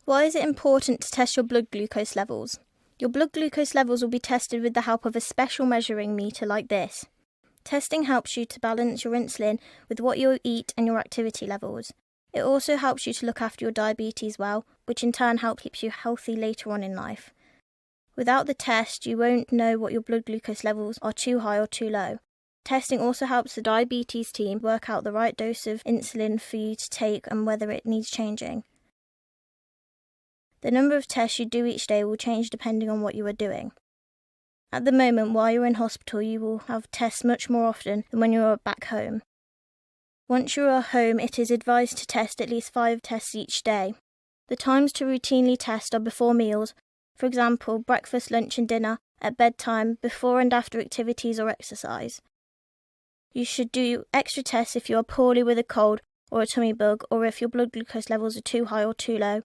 Why is it important to test your blood glucose levels? Your blood glucose levels will be tested with the help of a special measuring meter like this. Testing helps you to balance your insulin with what you eat and your activity levels. It also helps you to look after your diabetes well, which in turn helps keep you healthy later on in life. Without the test, you won't know what your blood glucose levels are too high or too low. Testing also helps the diabetes team work out the right dose of insulin for you to take and whether it needs changing. The number of tests you do each day will change depending on what you are doing. At the moment, while you're in hospital, you will have tests much more often than when you are back home. Once you are home, it is advised to test at least 5 tests each day. The times to routinely test are before meals, for example, breakfast, lunch and dinner, at bedtime, before and after activities or exercise. You should do extra tests if you are poorly with a cold or a tummy bug, or if your blood glucose levels are too high or too low.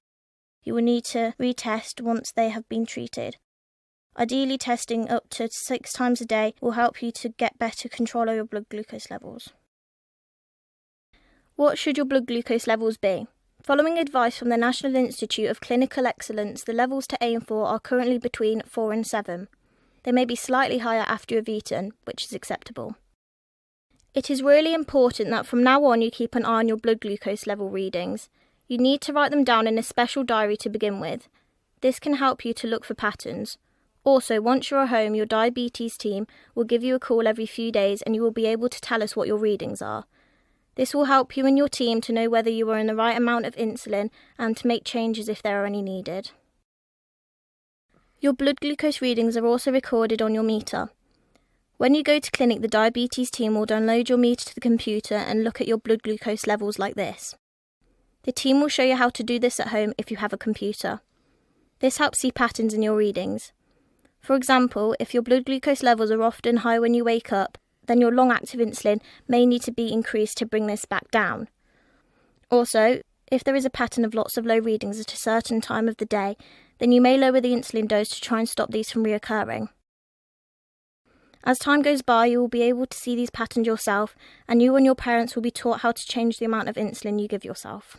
You will need to retest once they have been treated. Ideally, testing up to 6 times a day will help you to get better control over your blood glucose levels. What should your blood glucose levels be? Following advice from the National Institute of Clinical Excellence, the levels to aim for are currently between 4 and 7. They may be slightly higher after you have eaten, which is acceptable. It is really important that from now on you keep an eye on your blood glucose level readings. You need to write them down in a special diary to begin with. This can help you to look for patterns. Also, once you're home, your diabetes team will give you a call every few days and you will be able to tell us what your readings are. This will help you and your team to know whether you are in the right amount of insulin and to make changes if there are any needed. Your blood glucose readings are also recorded on your meter. When you go to clinic, the diabetes team will download your meter to the computer and look at your blood glucose levels like this. The team will show you how to do this at home if you have a computer. This helps see patterns in your readings. For example, if your blood glucose levels are often high when you wake up, then your long-active insulin may need to be increased to bring this back down. Also, if there is a pattern of lots of low readings at a certain time of the day, then you may lower the insulin dose to try and stop these from reoccurring. As time goes by, you will be able to see these patterns yourself, and you and your parents will be taught how to change the amount of insulin you give yourself.